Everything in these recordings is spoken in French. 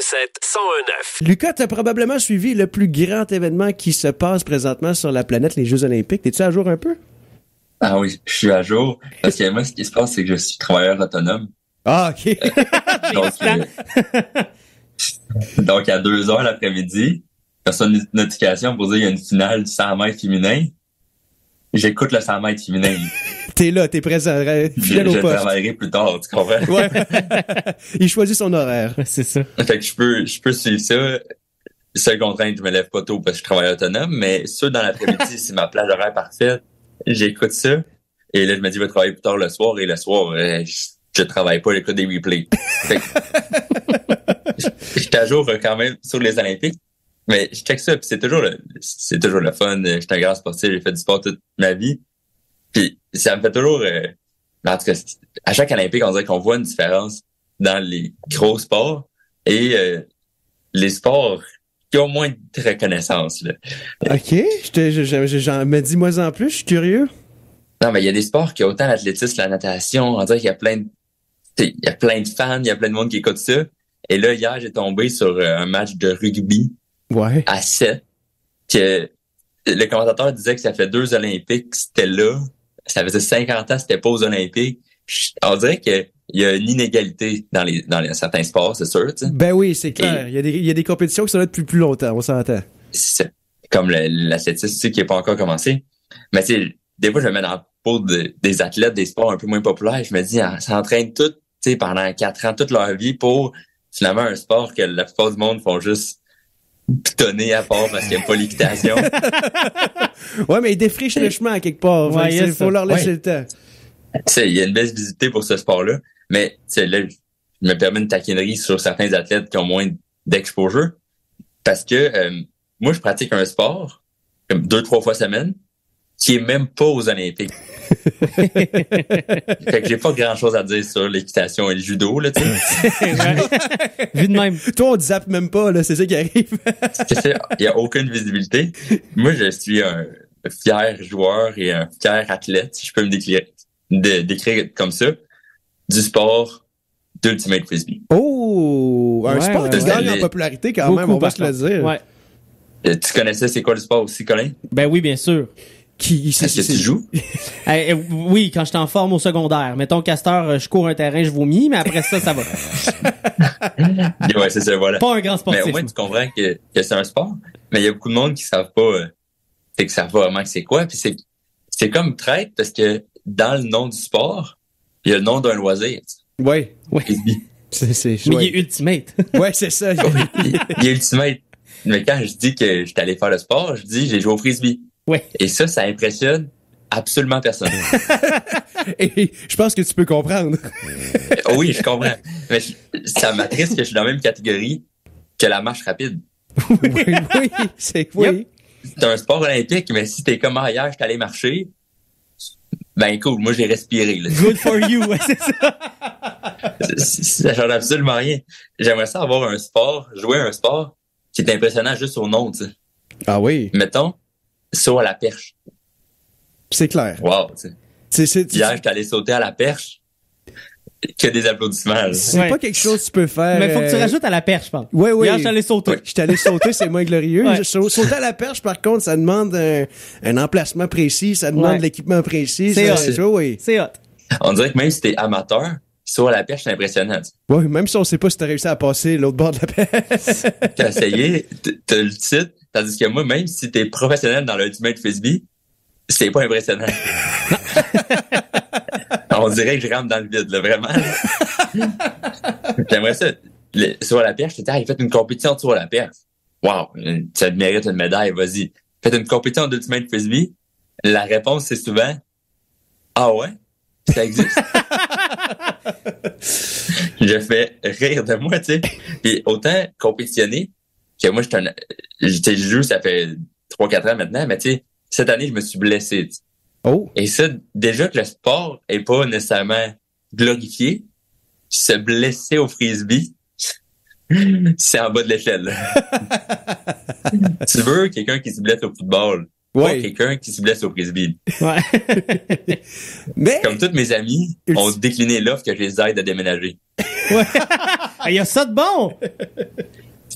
101.9. Lucas, t'as probablement suivi le plus grand événement qui se passe présentement sur la planète, les Jeux Olympiques. T'es-tu à jour un peu? Ah oui, je suis à jour. Parce que moi, ce qui se passe, c'est que je suis travailleur autonome. Ah, OK. Donc, à 2h l'après-midi, je reçois une notification pour dire qu'il y a une finale du 100 mètres féminin. J'écoute le 100 mètres féminin. T'es là, t'es présent, fidèle au Je poste. travaillerai plus tard, tu comprends? Ouais. Il choisit son horaire. C'est ça. Fait que je peux suivre ça. Seule contrainte, je me lève pas tôt parce que je travaille autonome, mais ça, dans l'après-midi, c'est ma plage horaire parfaite. J'écoute ça. Et là, je me dis, je vais travailler plus tard le soir. Et le soir, je travaille pas, j'écoute des replays. Fait que, j'étais à jour quand même sur les Olympiques. Mais je check ça, puis c'est toujours le fun. Je suis un grand sportif, j'ai fait du sport toute ma vie. Puis ça me fait toujours... en tout cas, à chaque Olympique, on dirait qu'on voit une différence dans les gros sports et les sports qui ont moins de reconnaissance. Là. OK. Mais dis-moi en plus, je suis curieux. Non, mais il y a des sports qui ont autant l'athlétisme, la natation. On dirait qu'il y a plein de fans, il y a plein de monde qui écoute ça. Et là, hier, j'ai tombé sur un match de rugby. Ouais. À 7, que le commentateur disait que ça fait 2 Olympiques, c'était là. Ça faisait 50 ans, c'était pas aux Olympiques. On dirait qu'il y a une inégalité dans certains sports, c'est sûr, tu sais. Ben oui, c'est clair. Il y a des compétitions qui sont là depuis plus longtemps, on s'entend. C'est comme l'athlétisme, tu sais, qui est pas encore commencé. Mais tu sais, des fois, je me mets dans la peau des athlètes des sports un peu moins populaires. Je me dis, ça s'entraîne tout, tu sais, pendant 4 ans, toute leur vie pour finalement un sport que la plupart du monde font juste pitonner à part parce qu'il n'y a pas l'équitation. Ouais, mais ils défrichent le chemin à quelque part. Ouais, il faut leur laisser le temps. Tu sais, il y a une belle visibilité pour ce sport-là. Mais, tu sais, là, je me permets une taquinerie sur certains athlètes qui ont moins d'exposure. Parce que, moi, je pratique un sport, comme 2-3 fois semaine, qui est même pas aux Olympiques. Fait que j'ai pas grand chose à dire sur l'équitation et le judo, là, tu sais. Vu de même. Toi, on te zappe même pas, là, c'est ça qui arrive. Il y a aucune visibilité. Moi, je suis un fier joueur et un fier athlète, si je peux me décrire comme ça, du sport d'Ultimate Frisbee. Oh! Un sport qui gagne en popularité quand même, on va se le dire. Ouais. Tu connaissais c'est quoi le sport aussi, Colin? Ben oui, bien sûr. Est-ce que tu joues? Oui, quand j'étais en forme au secondaire. Mettons, Castor, je cours un terrain, je vomis, mais après ça va. Ouais, c'est ça, voilà. Pas un grand sportif. Mais au moins, tu comprends que c'est un sport. Mais il y a beaucoup de monde qui savent pas, qui savent pas vraiment que c'est quoi. Puis c'est comme traite parce que dans le nom du sport, il y a le nom d'un loisir. Ouais. Frisbee. Mais il est ultimate. Ouais, c'est ça. Il est ultimate. Mais quand je dis que j'étais allé faire le sport, je dis j'ai joué au frisbee. Ouais. Et ça impressionne absolument personne. Et je pense que tu peux comprendre. Oui, je comprends. Mais ça m'attriste que je suis dans la même catégorie que la marche rapide. Oui, c'est oui. Yep. C'est un sport olympique, mais si t'es comme hier, je suis allé marcher, ben cool, moi j'ai respiré. Là. Good for you, ouais, c'est ça. Ça change absolument rien. J'aimerais ça avoir un sport, jouer à un sport qui est impressionnant juste au nom, tu sais. Ah oui. Mettons, saut à la perche. C'est clair. Wow, tu sais. Hier, j'étais allé sauter à la perche. Que des applaudissements. Là. C'est pas quelque chose que tu peux faire. Mais faut que tu rajoutes à la perche, je pense. Oui. Hier, je suis allé sauter. Je suis allé sauter, c'est moins glorieux. Ouais. Sauter à la perche, par contre, ça demande un emplacement précis, ça demande de l'équipement précis. C'est hot. C'est hot. On dirait que même si t'es amateur, saut à la perche, c'est impressionnant. Oui, même si on sait pas si t'as réussi à passer l'autre bord de la perche. T'as essayé, t'as le titre, tandis que moi, même si t'es professionnel dans l'Ultimate Frisbee, c'est pas impressionnant. On dirait que je rentre dans le vide, là, vraiment. J'aimerais ça. Sur la perche, il fait une compétition de sur la perche. Wow, ça mérite une médaille, vas-y. Faites une compétition d'Ultimate Frisbee. La réponse, c'est souvent « Ah ouais? Ça existe? » Je fais rire de moi, tu sais. Puis autant compétitionner que moi, je joue, ça fait 3-4 ans maintenant, mais tu sais, cette année, je me suis blessé, t'sais. Oh. Et ça, déjà que le sport est pas nécessairement glorifié, se blesser au frisbee, c'est en bas de l'échelle. Tu veux quelqu'un qui se blesse au football, pas quelqu'un qui se blesse au frisbee. Ouais. Mais comme tous mes amis ont décliné l'offre que je les aide à déménager. Ouais. Il y a ça de bon.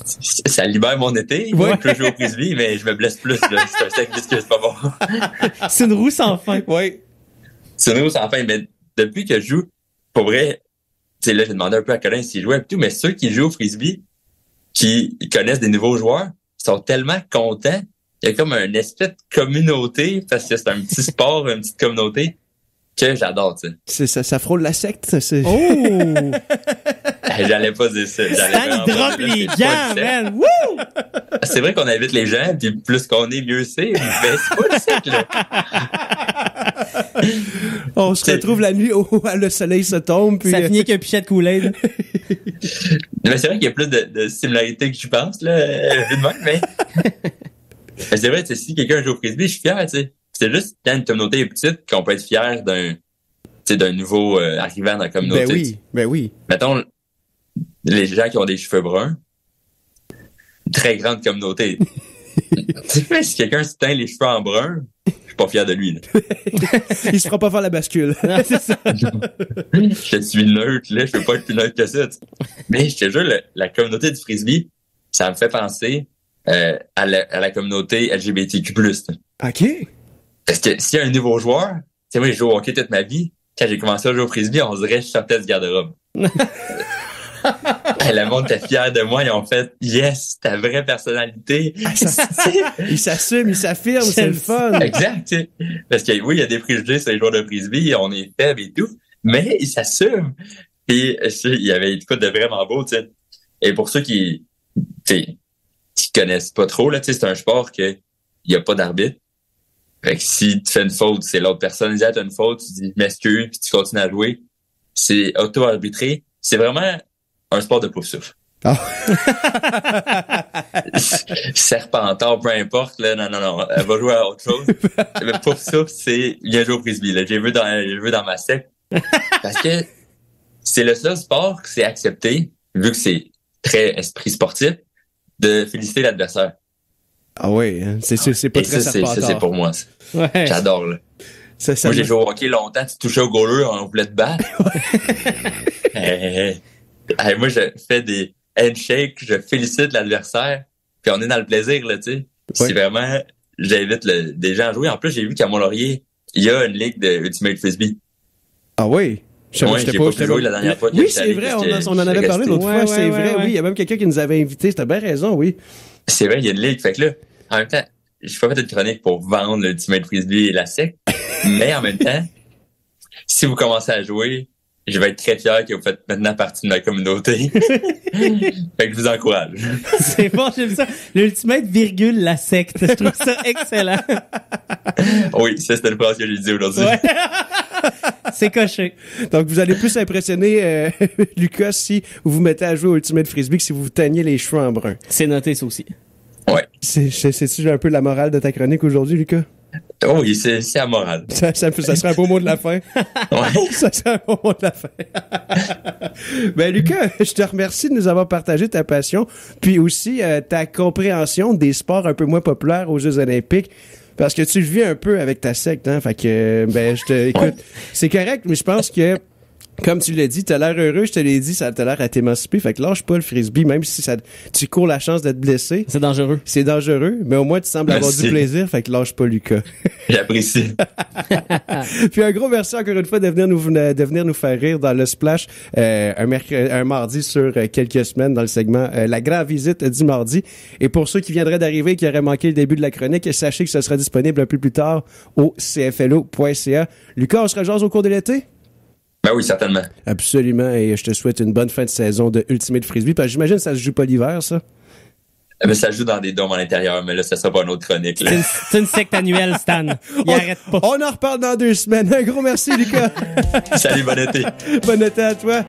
ça libère mon été. Ouais. Je peux jouer au frisbee, mais je me blesse plus, là. C'est un sacrifice que c'est pas bon. C'est une roue sans fin. Oui. C'est nous, sans fin, mais depuis que je joue, pour vrai, tu sais, là, j'ai demandé un peu à Colin s'il jouait et tout, mais ceux qui jouent au frisbee, qui connaissent des nouveaux joueurs, sont tellement contents. Il y a comme une espèce de communauté, parce que c'est un petit sport, une petite communauté, que j'adore, tu sais. Ça frôle la secte. C'est... Oh! J'allais pas dire ça. Stan, il drop les gants, man! Wouh! C'est vrai qu'on invite les gens, puis plus qu'on est, mieux c'est, mais c'est pas le secte, là. On se retrouve la nuit où le soleil se tombe. Puis Ça finit avec un pichet de Kool-Aid. Mais c'est vrai qu'il y a plus de similarités que je pense, là, vu de même, mais... Mais c'est vrai, tu sais, si quelqu'un joue au frisbee, je suis fier, tu sais. C'est juste quand une communauté est petite qu'on peut être fier d'un nouveau arrivant dans la communauté. Ben oui. Mettons, les gens qui ont des cheveux bruns, très grande communauté. Si quelqu'un se teint les cheveux en brun, je suis pas fier de lui, là. Il se fera pas faire la bascule. C'est ça. Je suis neutre, là, je peux pas être plus neutre que ça. Tu sais. Mais je te jure, la communauté du frisbee, ça me fait penser à la communauté LGBTQ+. OK. Parce que s'il y a un nouveau joueur, tu sais, moi, j'ai joué au hockey toute ma vie. Quand j'ai commencé à jouer au frisbee, on dirait que je sortais du garde-robe. Le monde était fier de moi. Ils ont fait « Yes, ta vraie personnalité. » Il s'assume, il s'affirme, c'est le fun. Exact. Tu sais. Parce que oui, il y a des préjugés sur les joueurs de frisbee. On est faible et tout. Mais ils s'assument. Puis il y avait une coup de vraiment beau. Tu sais. Et pour ceux qui connaissent pas trop, là, tu sais, c'est un sport que il y a pas d'arbitre. Fait que si tu fais une faute, c'est l'autre personne qui dit « t'as une faute », tu dis « m'excuse », puis tu continues à jouer. C'est auto-arbitré. C'est vraiment un sport de pouf-souffle. Oh. Serpentard, peu importe, là, non, elle va jouer à autre chose. Le pouf-souffle, c'est bien jouer au frisbee, là. J'ai vu dans ma secte. Parce que c'est le seul sport que c'est accepté, vu que c'est très esprit sportif, de féliciter l'adversaire. Ah oui, hein? C'est pas et très serpentard. Ça, c'est pour moi. Ça. Ouais. J'adore, là. Moi, j'ai joué au hockey longtemps, tu touchais au goaler, on voulait te battre. Moi, je fais des handshakes, je félicite l'adversaire, puis on est dans le plaisir, là, tu sais. C'est vraiment, j'invite des gens à jouer. En plus, j'ai vu qu'à Mont-Laurier, il y a une ligue de Ultimate Frisbee. Ah oui? J'ai pas pu jouer la dernière fois. Oui, c'est vrai, on en avait parlé l'autre fois, c'est vrai, oui. Il y a même quelqu'un qui nous avait invités, t'as bien raison, oui. C'est vrai, il y a une ligue. Fait que là, en même temps, j'ai pas fait une chronique pour vendre l'Ultimate Frisbee et la secte, mais en même temps, si vous commencez à jouer, je vais être très fier que vous faites maintenant partie de ma communauté. Fait que je vous encourage. C'est bon, j'aime ça. L'ultimate virgule la secte. Je trouve ça excellent. Oui, ça c'était une phrase que j'ai dit aujourd'hui. Ouais. C'est coché. Donc, vous allez plus impressionner Lucas si vous vous mettez à jouer au Ultimate Frisbee que si vous vous teignez les cheveux en brun. C'est noté, ça aussi. Ouais. C'est-tu un peu la morale de ta chronique aujourd'hui, Lucas? Oh oui, c'est amoral. Ça serait un beau mot de la fin. Ouais. Ça serait un beau mot de la fin. Ben, Lucas, je te remercie de nous avoir partagé ta passion, puis aussi ta compréhension des sports un peu moins populaires aux Jeux Olympiques. Parce que tu le vis un peu avec ta secte, hein. Fait que, écoute, c'est correct, mais je pense que, comme tu l'as dit, t'as l'air heureux, je te l'ai dit, ça t'a l'air à t'émanciper. Fait que lâche pas le frisbee, même si tu cours la chance d'être blessé. C'est dangereux. C'est dangereux, mais au moins tu sembles avoir du plaisir, fait que lâche pas Lucas. J'apprécie. Puis un gros merci encore une fois de venir nous faire rire dans le Splash un mardi sur quelques semaines dans le segment La Grande Visite du mardi. Et pour ceux qui viendraient d'arriver et qui auraient manqué le début de la chronique, sachez que ce sera disponible un peu plus tard au cflo.ca. Lucas, on se rejase au cours de l'été? Ben oui, certainement. Absolument, et je te souhaite une bonne fin de saison de Ultimate Frisbee, parce que j'imagine que ça se joue pas l'hiver, ça? Mais ça joue dans des dômes à l'intérieur, mais là, ça sera pas une autre chronique. Là. C'est une secte annuelle, Stan. Il arrête pas. On en reparle dans 2 semaines. Un gros merci, Lucas. Salut, bon été. Bon été à toi.